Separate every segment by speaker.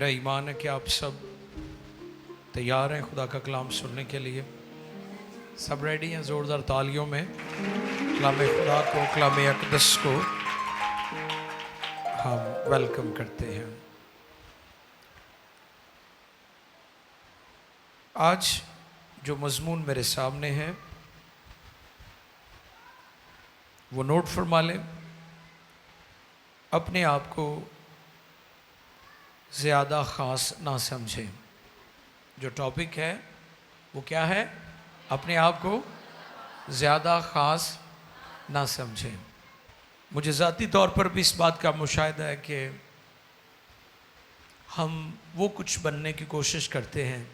Speaker 1: मेरा ईमान है कि आप सब तैयार हैं खुदा का कलाम सुनने के लिए। सब रेडी हैं? ज़ोरदार तालियों में कलाम खुदा को, कलाम अक़दस को हम वेलकम करते हैं। आज जो मज़मून मेरे सामने है वो नोट फरमा लें। अपने आप को ज़्यादा ख़ास ना समझें। जो टॉपिक है वो क्या है? अपने आप को ज़्यादा ख़ास ना समझें। मुझे ज़ाती तौर पर भी इस बात का मुशाहिदा है कि हम वो कुछ बनने की कोशिश करते हैं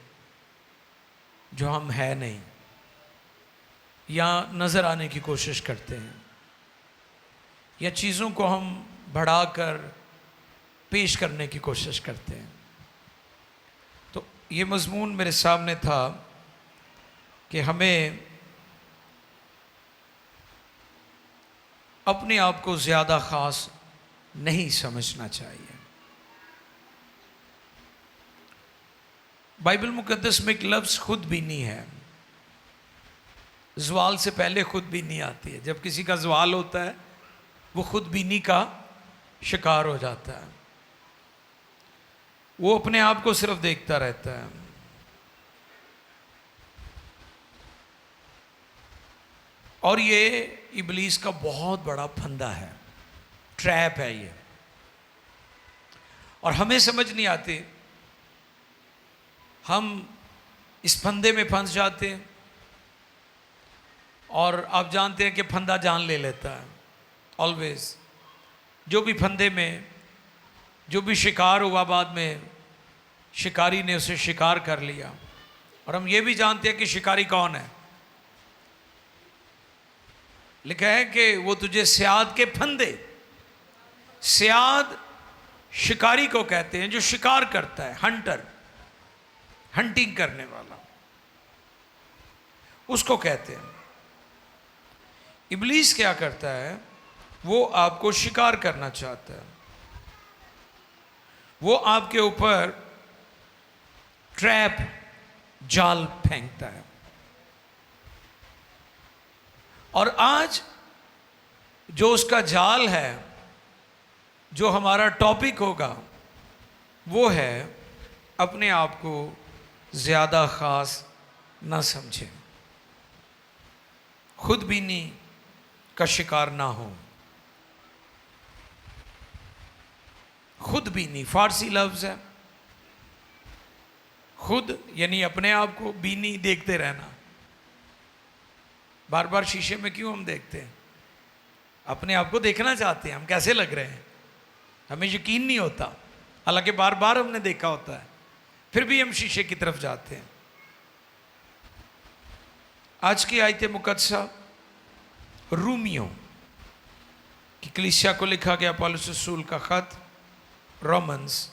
Speaker 1: जो हम है नहीं, या नज़र आने की कोशिश करते हैं, या चीज़ों को हम बढ़ाकर पेश करने की कोशिश करते हैं। तो ये मज़मून मेरे सामने था कि हमें अपने आप को ज़्यादा ख़ास नहीं समझना चाहिए। बाइबल मुक़द्दस में एक लफ्ज़ खुदबीनी है। ज़वाल से पहले खुदबीनी आती है। जब किसी का ज़वाल होता है वो खुदबीनी का शिकार हो जाता है। वो अपने आप को सिर्फ देखता रहता है। और ये इब्लीस का बहुत बड़ा फंदा है, ट्रैप है ये। और हमें समझ नहीं आती, हम इस फंदे में फंस जाते हैं। और आप जानते हैं कि फंदा जान ले लेता है ऑलवेज। जो भी फंदे में, जो भी शिकार हुआ, बाद में शिकारी ने उसे शिकार कर लिया। और हम ये भी जानते हैं कि शिकारी कौन है। लिखा है कि वो तुझे स्याद के फंदे, स्याद शिकारी को कहते हैं जो शिकार करता है, हंटर, हंटिंग करने वाला, उसको कहते हैं। इब्लीस क्या करता है? वो आपको शिकार करना चाहता है। वो आपके ऊपर ट्रैप, जाल फेंकता है। और आज जो उसका जाल है, जो हमारा टॉपिक होगा, वो है अपने आप को ज़्यादा ख़ास ना समझें, खुदबीनी का शिकार ना हो। खुदबीनी फारसी लफ्ज़ है। खुद यानी अपने आप को, बीनी देखते रहना। बार बार शीशे में क्यों हम देखते हैं? अपने आप को देखना चाहते हैं हम कैसे लग रहे हैं। हमें यकीन नहीं होता, हालांकि बार बार हमने देखा होता है, फिर भी हम शीशे की तरफ जाते हैं। आज की आयत मुक़द्दसा रूमियों की कलीसिया को लिखा गया पौलुस रसूल का ख़त, रोमन्स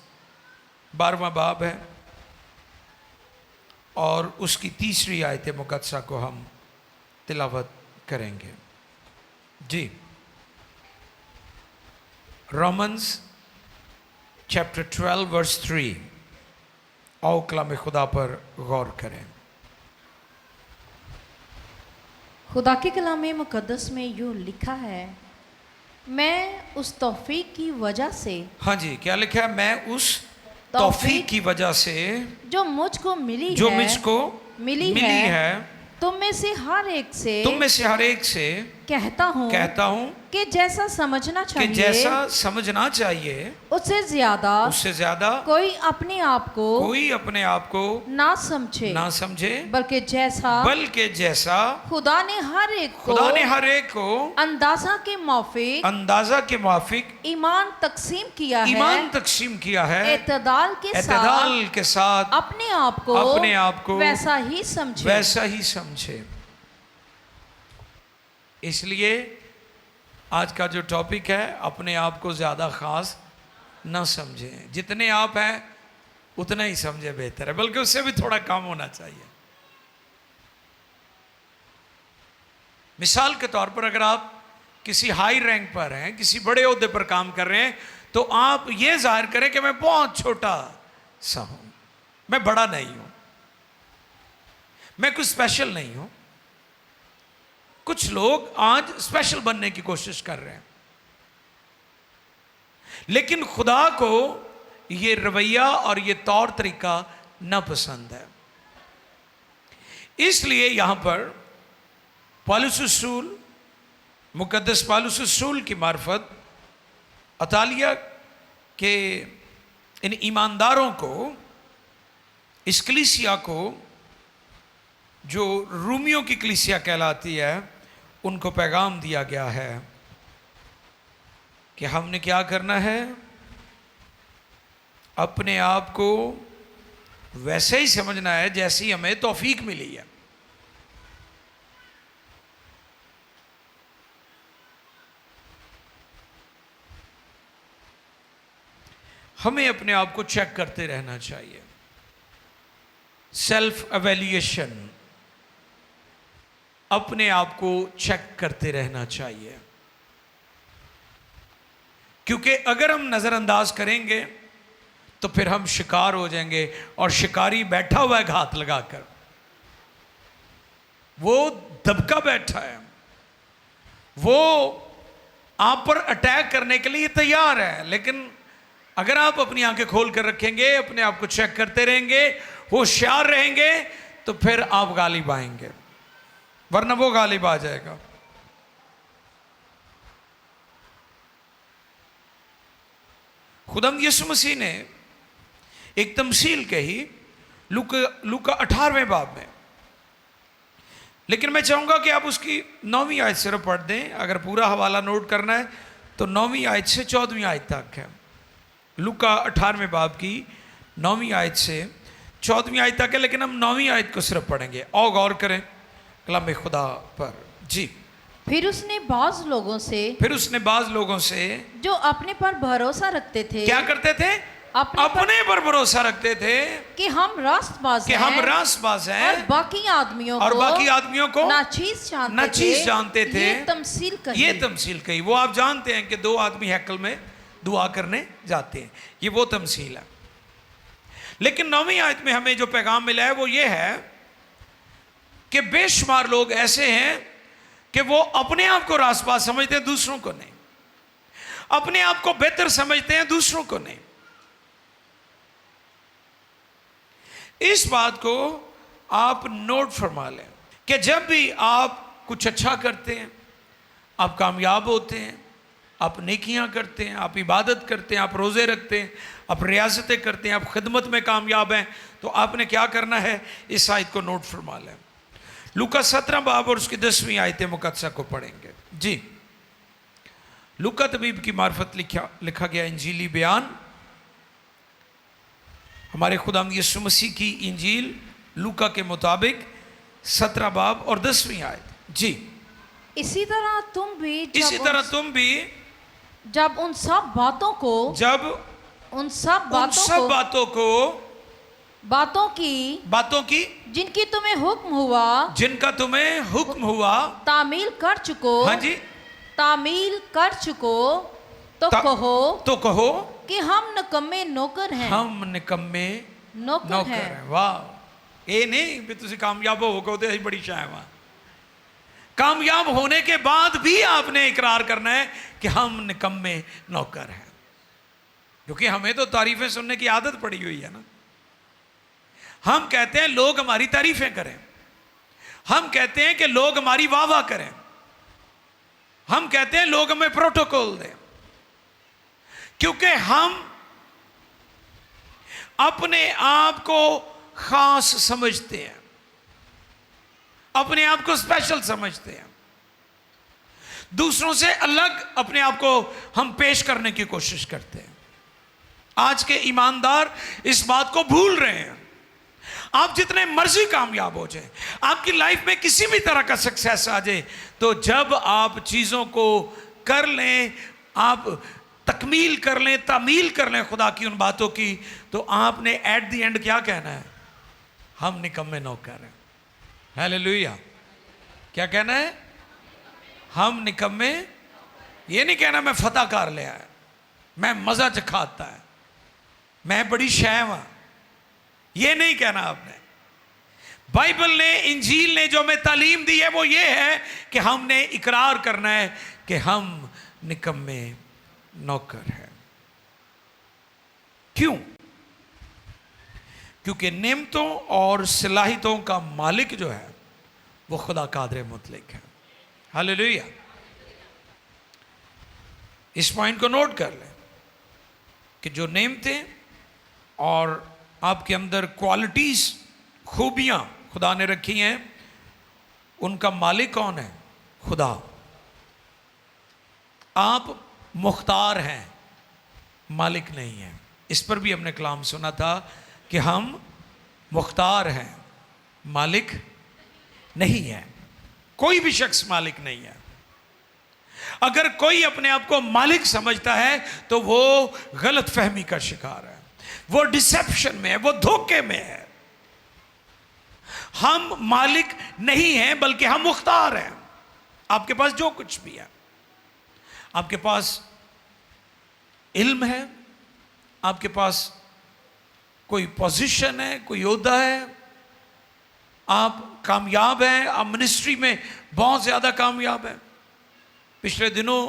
Speaker 1: 12वां बाब है। और उसकी तीसरी आयत मुक़द्दसा को हम तिलावत करेंगे। जी, रोमन्स चैप्टर 12 वर्स 3। आओ कलाम खुदा पर गौर करें।
Speaker 2: खुदा के कलाम मुक़द्दस में यूँ लिखा है, मैं उस तौफीक की वजह से,
Speaker 1: हाँ जी, क्या लिखा है? मैं उस तौफीक की वजह से
Speaker 2: जो मुझको मिली
Speaker 1: मिली है
Speaker 2: तुम में से हर एक से कहता हूँ कि जैसा समझना चाहिए उससे ज्यादा कोई अपने आप को ना समझे, बल्कि जैसा खुदा ने हर एक को अंदाजा के माफिक ईमान तकसीम किया है। एतदाल के साथ अपने आप को वैसा ही समझे।
Speaker 1: इसलिए आज का जो टॉपिक है, अपने आप को ज़्यादा ख़ास न समझें। जितने आप हैं उतना ही समझे बेहतर है, बल्कि उससे भी थोड़ा कम होना चाहिए। मिसाल के तौर पर अगर आप किसी हाई रैंक पर हैं, किसी बड़े ओहदे पर काम कर रहे हैं, तो आप ये जाहिर करें कि मैं बहुत छोटा सा हूं, मैं बड़ा नहीं हूं, मैं कुछ स्पेशल नहीं हूं। कुछ लोग आज स्पेशल बनने की कोशिश कर रहे हैं, लेकिन खुदा को ये रवैया और ये तौर तरीका न पसंद है। इसलिए यहां पर पौलुस रसूल, मुकद्दस पौलुस रसूल की मार्फत अतालिया के इन ईमानदारों को, इस कलीसिया को जो रूमियों की कलीसिया कहलाती है, उनको पैगाम दिया गया है कि हमने क्या करना है, अपने आप को वैसे ही समझना है जैसी हमें तौफीक मिली है। हमें अपने आप को चेक करते रहना चाहिए, सेल्फ एवेल्यूएशन, अपने आप को चेक करते रहना चाहिए। क्योंकि अगर हम नजरअंदाज करेंगे तो फिर हम शिकार हो जाएंगे, और शिकारी बैठा हुआ है घात लगाकर, वो दबका बैठा है, वो आप पर अटैक करने के लिए तैयार है। लेकिन अगर आप अपनी आंखें खोल कर रखेंगे, अपने आप को चेक करते रहेंगे, होशियार रहेंगे, तो फिर आप गालिब आएंगे, वरना वो गालिब आ जाएगा। खुदाम यीशु मसीह ने एक तमसील कही लूका 18वें बाब में, लेकिन मैं चाहूंगा कि आप उसकी 9वीं आयत सिर्फ पढ़ दें। अगर पूरा हवाला नोट करना है तो 9वीं आयत से 14वीं आयत तक है। लूका 18वें बाब की 9वीं आयत से 14वीं आयत तक है, लेकिन हम 9वीं आयत को सिर्फ पढ़ेंगे। और गौर करें कलाम खुदा पर। जी।
Speaker 2: फिर उसने बाज लोगों से जो अपने पर भरोसा रखते थे,
Speaker 1: क्या करते थे? अपने पर भरोसा रखते थे
Speaker 2: कि हम रास्तबाज
Speaker 1: हैं,
Speaker 2: और बाकी आदमियों को नाचीज जानते थे। ये
Speaker 1: तमसील कही। वो आप जानते हैं कि 2 आदमी हैकल में दुआ करने जाते हैं, ये वो तमसील है। लेकिन 9वीं आयत में हमें जो पैगाम मिला है वो ये है कि बेशुमार लोग ऐसे हैं कि वो अपने आप को रास्तबाज समझते हैं, दूसरों को नहीं। अपने आप को बेहतर समझते हैं, दूसरों को नहीं। इस बात को आप नोट फरमा लें कि जब भी आप कुछ अच्छा करते हैं, आप कामयाब होते हैं, आप नेकियां करते हैं, आप इबादत करते हैं, आप रोज़े रखते हैं, आप रियासतें करते हैं, आप खिदमत में कामयाब हैं, तो आपने क्या करना है? इस आयत को नोट फरमा लें। लूका 17 बाब और उसकी 10वीं आयत मुकद्दसा को पढ़ेंगे। जी। लूका तबीब की मार्फत लिखा गया इंजीली बयान, हमारे खुदाम यीशु मसीह की इंजील लूका के मुताबिक 17 बाब और 10वीं आयत। जी।
Speaker 2: इसी तरह तुम भी जब उन सब बातों की जिनका तुम्हें हुक्म हुआ तामील कर चुको तो कहो कि हम निकम्मे नौकर हैं।
Speaker 1: वाह! ये नहीं भी तुसी कामयाब हो तो बड़ी शाह। कामयाब होने के बाद भी आपने इकरार करना है कि हम निकम्मे नौकर हैं, क्योंकि हमें तो तारीफें सुनने की आदत पड़ी हुई है ना। हम कहते हैं लोग हमारी तारीफें करें, हम कहते हैं कि लोग हमारी वाह वाह करें, हम कहते हैं लोग हमें प्रोटोकॉल दें, क्योंकि हम अपने आप को खास समझते हैं, अपने आप को स्पेशल समझते हैं, दूसरों से अलग अपने आप को हम पेश करने की कोशिश करते हैं। आज के ईमानदार इस बात को भूल रहे हैं। आप जितने मर्जी कामयाब हो जाए, आपकी लाइफ में किसी भी तरह का सक्सेस आ जाए, तो जब आप चीज़ों को कर लें, आप तकमील कर लें, तामील कर लें खुदा की उन बातों की, तो आपने एट द एंड क्या कहना है? हम निकम्मे नौकर हैं। हालेलुया! क्या कहना है? हम निकम्मे। ये नहीं कहना मैं फतह कर लिया है, मैं मज़ा चखाता है, मैं बड़ी शैव हाँ। ये नहीं कहना आपने। बाइबल ने, इंजील ने जो हमें तालीम दी है वो ये है कि हमने इकरार करना है कि हम निकम्मे नौकर हैं। क्यों? क्योंकि नेमतों और सलाहियतों का मालिक जो है वो खुदा कादिर मुतलक है। हालेलुया। इस पॉइंट को नोट कर लें कि जो नेमतें और आपके अंदर क्वालिटीज, खूबियां खुदा ने रखी हैं, उनका मालिक कौन है? खुदा। आप मुख्तार हैं, मालिक नहीं है। इस पर भी हमने कलाम सुना था कि हम मुख्तार हैं, मालिक नहीं है। कोई भी शख्स मालिक नहीं है। अगर कोई अपने आप को मालिक समझता है तो वो गलत फहमी का शिकार है, वो डिसेप्शन में है, वो धोखे में है। हम मालिक नहीं हैं बल्कि हम मुख्तार हैं। आपके पास जो कुछ भी है, आपके पास इल्म है, आपके पास कोई पोजीशन है, कोई ओहदा है, आप कामयाब हैं, आप मिनिस्ट्री में बहुत ज़्यादा कामयाब हैं। पिछले दिनों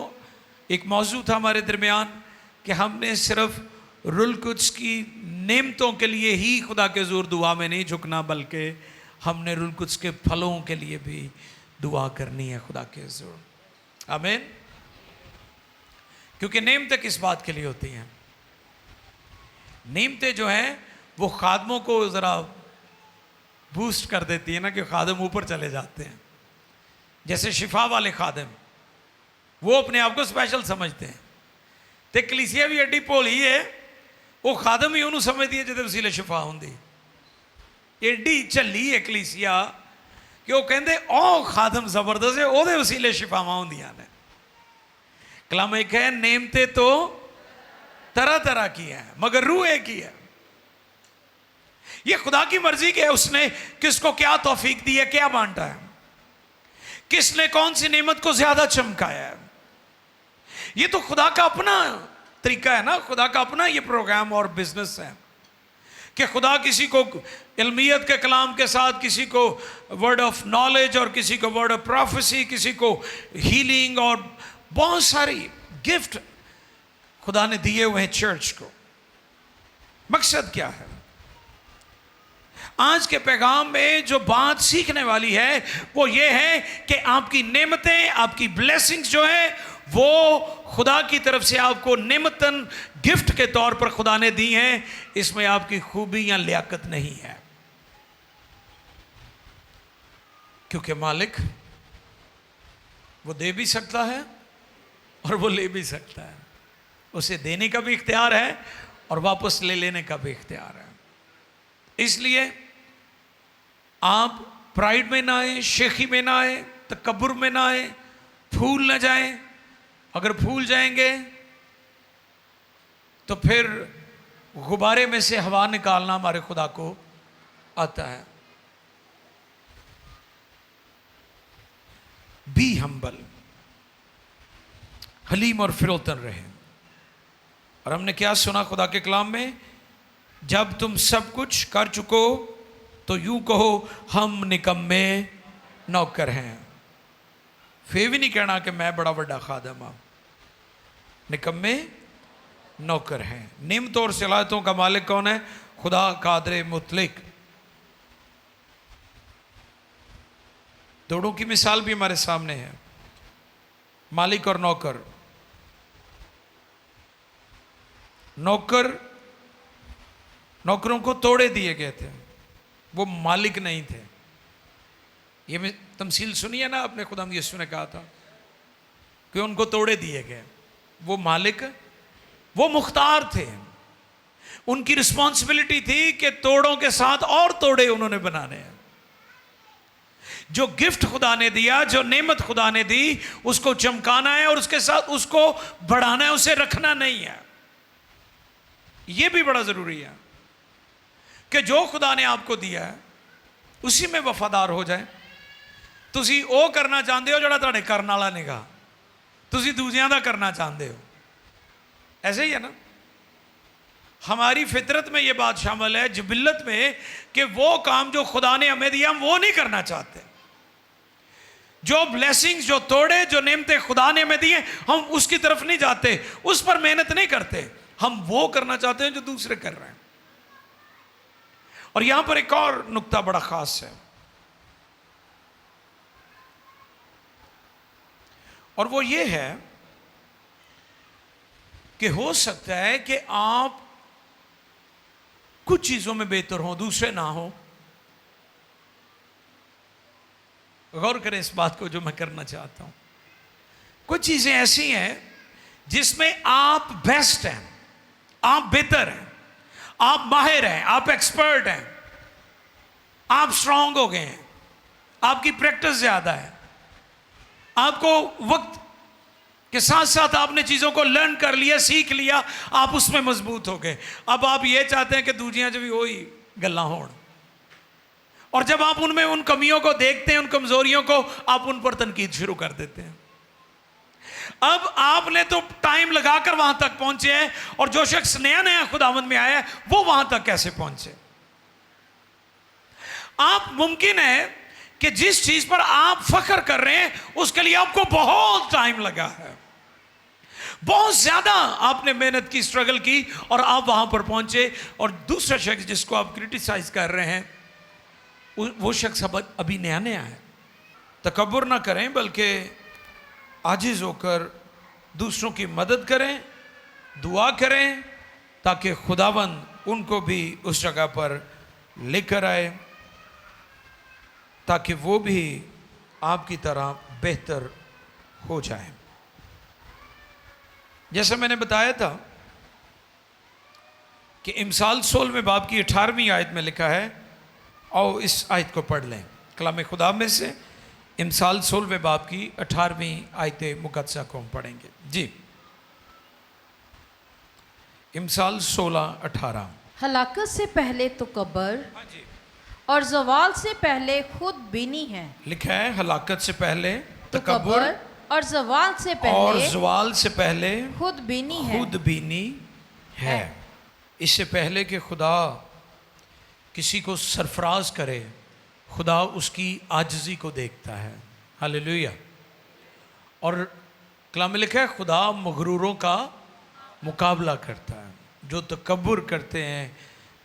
Speaker 1: एक मौजू था हमारे दरमियान कि हमने सिर्फ रुल कुद्स की नेमतों के लिए ही खुदा के ज़ोर दुआ में नहीं झुकना, बल्कि हमने रुल कुद्स के फलों के लिए भी दुआ करनी है खुदा के ज़ोर। आमीन। क्योंकि नेमतें किस बात के लिए होती हैं? नेमतें जो हैं वो खादमों को ज़रा बूस्ट कर देती है ना, कि खादम ऊपर चले जाते हैं। जैसे शिफा वाले खादम, वो अपने आप को स्पेशल समझते हैं। तो कलीसिया भी एडी भोली है, वो खादम ही उन्होंने समझती है जिहदे वसीले शिफा होंदी। एडी झल्ली है कलीसिया कि वो कहते ओ खादम जबरदस्त है, ਉਹਦੇ वसीले शिफावां होंदियां ने। कलाम एक है, नेमते तो तरह तरह की है मगर रूह एक ही है। ये खुदा की मर्जी की है, उसने किसको क्या तौफीक दी है, क्या बांटा है, किसने कौन सी नेमत को ज्यादा चमकाया है। ये तो खुदा का अपना तरीका है ना, खुदा का अपना ये प्रोग्राम और बिजनेस है कि खुदा किसी को इल्मियत के कलाम के साथ, किसी को वर्ड ऑफ नॉलेज और किसी को वर्ड ऑफ प्रोफेसी, किसी को हीलिंग और बहुत सारी गिफ्ट खुदा ने दिए हुए हैं चर्च को। मकसद क्या है? आज के पैगाम में जो बात सीखने वाली है वो ये है कि आपकी नेमतें, आपकी ब्लेसिंग्स जो है वो खुदा की तरफ से आपको नेमतन गिफ्ट के तौर पर खुदा ने दी हैं। इसमें आपकी खूबी या लियाकत नहीं है, क्योंकि मालिक वो दे भी सकता है और वो ले भी सकता है। उसे देने का भी इख्तियार है और वापस ले लेने का भी इख्तियार है। इसलिए आप प्राइड में ना आए, शेखी में ना आए, तकब्बुर में ना आए, फूल ना जाएं। अगर फूल जाएंगे तो फिर गुब्बारे में से हवा निकालना हमारे खुदा को आता है। बी हम्बल, हलीम और फिरोतन रहे। और हमने क्या सुना खुदा के कलाम में? जब तुम सब कुछ कर चुको तो यूं कहो हम निकम्मे नौकर हैं। फिर भी नहीं कहना कि मैं बड़ा बड़ा खादम हूं। निकम्मे नौकर हैं। नेमतों और सलाहियतों का मालिक कौन है? खुदा कादिर मुतलक। दोनों की मिसाल भी हमारे सामने है, मालिक और नौकर। नौकरों को तोड़े दिए गए थे, वो मालिक नहीं थे। ये तमसील सुनी है ना आपने, खुदा यीशु ने कहा था कि उनको तोड़े दिए गए। वो मालिक, वो मुख्तार थे। उनकी रिस्पॉन्सिबिलिटी थी कि तोड़ों के साथ और तोड़े उन्होंने बनाने हैं। जो गिफ्ट खुदा ने दिया, जो नेमत खुदा ने दी, उसको चमकाना है और उसके साथ उसको बढ़ाना है, उसे रखना नहीं है। यह भी बड़ा जरूरी है कि जो खुदा ने आपको दिया है उसी में वफादार हो जाए। तुसी वो करना चाहते हो जोड़ा तुहाडे करन वाला नेगा, तुसी दूजियां दा करना चाहते हो। ऐसे ही है ना। हमारी फितरत में ये बात शामिल है, जिबिल्लत में, कि वो काम जो खुदा ने हमें दिया हम वो नहीं करना चाहते। जो ब्लेसिंग्स जो तोड़े, जो नेमतें खुदा ने हमें दिए, हम उसकी तरफ नहीं जाते, उस पर मेहनत नहीं करते। हम वो करना चाहते हैं जो दूसरे कर रहे हैं। और यहां पर एक और नुक्ता बड़ा खास है, और वो ये है कि हो सकता है कि आप कुछ चीजों में बेहतर हो, दूसरे ना हो। गौर करें इस बात को जो मैं करना चाहता हूं। कुछ चीजें ऐसी हैं जिसमें आप बेस्ट हैं, आप बेहतर हैं, आप माहिर हैं, आप एक्सपर्ट हैं, आप स्ट्रांग हो गए हैं, आपकी प्रैक्टिस ज्यादा है, आपको वक्त के साथ साथ आपने चीजों को लर्न कर लिया, सीख लिया, आप उसमें मजबूत हो गए। अब आप ये चाहते हैं कि दूजियां जब वही गल्ला हों, और जब आप उनमें उन कमियों को देखते हैं, उन कमजोरियों को, आप उन पर तनकीद शुरू कर देते हैं। अब आपने तो टाइम लगाकर वहां तक पहुंचे हैं, और जो शख्स नया नया खुदावंद में आया है वो वहां तक कैसे पहुंचे? आप मुमकिन है कि जिस चीज पर आप फख्र कर रहे हैं उसके लिए आपको बहुत टाइम लगा है, बहुत ज्यादा आपने मेहनत की, स्ट्रगल की, और आप वहां पर पहुंचे। और दूसरा शख्स जिसको आप क्रिटिसाइज कर रहे हैं, वो शख्स अभी नया नया है। तकब्बुर ना करें, बल्कि आजिज होकर दूसरों की मदद करें, दुआ करें, ताकि खुदावंद उनको भी उस जगह पर लेकर आए, ताकि वो भी आपकी तरह बेहतर हो जाए। जैसा मैंने बताया था कि इमसाल 16वें बाब की 18वीं आयत में लिखा है, और इस आयत को पढ़ लें कलाम खुदा में से। इमसाल 16वें बाब की 18वीं आयत मुकद्दसा को हम पढ़ेंगे जी। इमसाल 16:18।
Speaker 2: हलाकत से पहले तो कब्र,
Speaker 1: हाँ जी,
Speaker 2: और जवाल से पहले खुद बीनी है।
Speaker 1: लिखा है हलाकत से पहले
Speaker 2: तो
Speaker 1: तकब्बुर,
Speaker 2: कब्र, और जवाल से
Speaker 1: और
Speaker 2: पहले
Speaker 1: जवाल से पहले
Speaker 2: खुद बीनी है।
Speaker 1: खुद बीनी है। इससे पहले कि खुदा किसी को सरफराज करे, खुदा उसकी आजिज़ी को देखता है। हालेलुया। और कलाम में लिखा है खुदा मगरूरों का मुकाबला करता है। जो तकब्बुर करते हैं,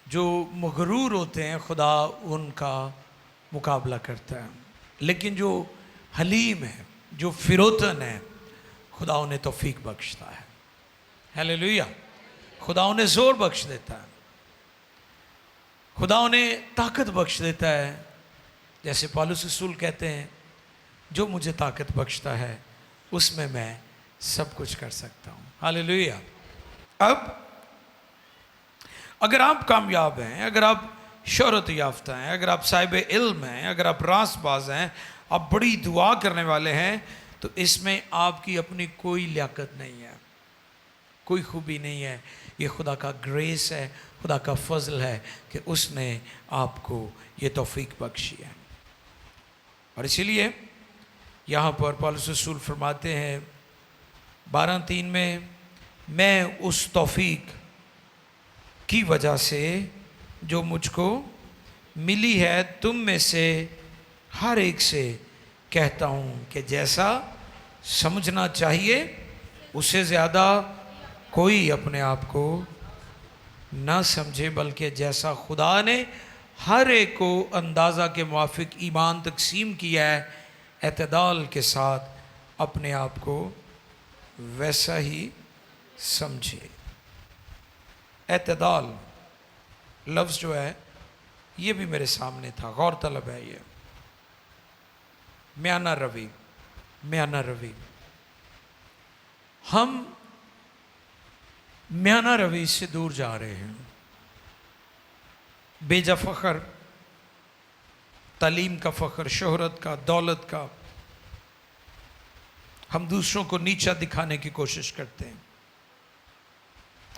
Speaker 1: जो मगरूर होते हैं, खुदा उनका मुकाबला करता है। लेकिन जो हलीम है, जो फिरोतन है, खुदा उन्हें तौफीक बख्शता है। हालेलुया। खुदा उन्हें ज़ोर बख्श देता है, खुदा उन्हें ताकत बख्श देता है। जैसे पौलुस रसूल कहते हैं, जो मुझे ताकत बख्शता है उसमें मैं सब कुछ कर सकता हूँ। हालेलुया। अब अगर आप कामयाब हैं, अगर आप शोहरत याफ्ता हैं, अगर आप साहिब इल्म हैं, अगर आप रासबाज हैं, आप बड़ी दुआ करने वाले हैं, तो इसमें आपकी अपनी कोई लियाकत नहीं है, कोई खूबी नहीं है। ये खुदा का ग्रेस है, खुदा का फजल है कि उसने आपको ये तौफीक बख्शी है। और इसीलिए यहाँ पर पौलुस रसूल फरमाते हैं 12:3 में, मैं उस तौफीक की वजह से जो मुझको मिली है तुम में से हर एक से कहता हूँ कि जैसा समझना चाहिए उससे ज़्यादा कोई अपने आप को ना समझे, बल्कि जैसा खुदा ने हर एक को अंदाज़ा के मुआफिक ईमान तकसीम किया है, एतदाल के साथ अपने आप को वैसा ही समझे। एतदाल लफ्ज़ जो है ये भी मेरे सामने था, गौर तलब है ये। म्याना रवि, म्याना रवि। हम म्याना रवि से दूर जा रहे हैं। बेजा फ़ख्र, तालीम का फ़ख्र, शोहरत का, दौलत का, हम दूसरों को नीचा दिखाने की कोशिश करते हैं।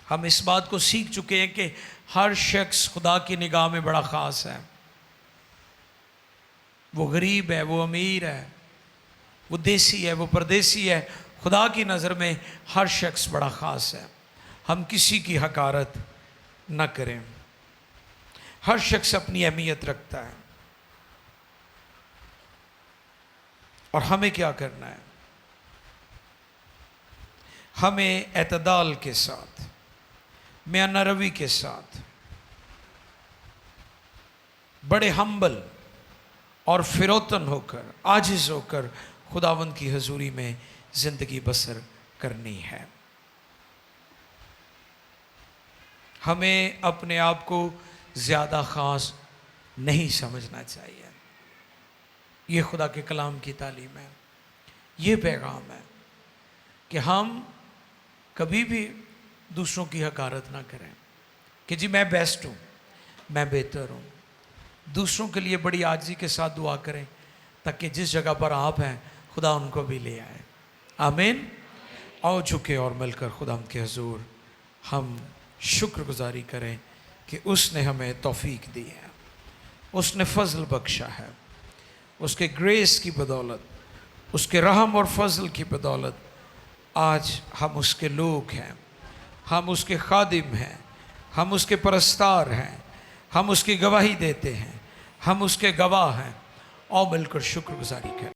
Speaker 1: हम इस बात को सीख चुके हैं कि हर शख्स खुदा की निगाह में बड़ा ख़ास है। वो गरीब है, वो अमीर है, वो देसी है, वो परदेसी है, खुदा की नज़र में हर शख्स बड़ा ख़ास है। हम किसी की हकारत न करें। हर शख्स अपनी अहमियत रखता है और हमें क्या करना है? हमें एतदाल के साथ, मियाना रवि के साथ, बड़े हम्बल और फिरोतन होकर, आजिज होकर खुदावंद की हजूरी में ज़िंदगी बसर करनी है। हमें अपने आप को ज़्यादा ख़ास नहीं समझना चाहिए। ये खुदा के कलाम की तालीम है, ये पैगाम है कि हम कभी भी दूसरों की हकारत ना करें कि जी मैं बेस्ट हूँ, मैं बेहतर हूँ। दूसरों के लिए बड़ी आजिज़ी के साथ दुआ करें ताकि जिस जगह पर आप हैं खुदा उनको भी ले आए। आमीन। आओ झुके और मिलकर खुदा के हजूर हम शुक्रगुजारी करें कि उसने हमें तौफीक दी है, उसने फजल बख्शा है। उसके ग्रेस की बदौलत, उसके रहम और फजल की बदौलत आज हम उसके लोग हैं, हम उसके खादिम हैं, हम उसके परस्तार हैं, हम उसकी गवाही देते हैं, हम उसके गवाह हैं। आओ मिलकर शुक्रगुजारी करें।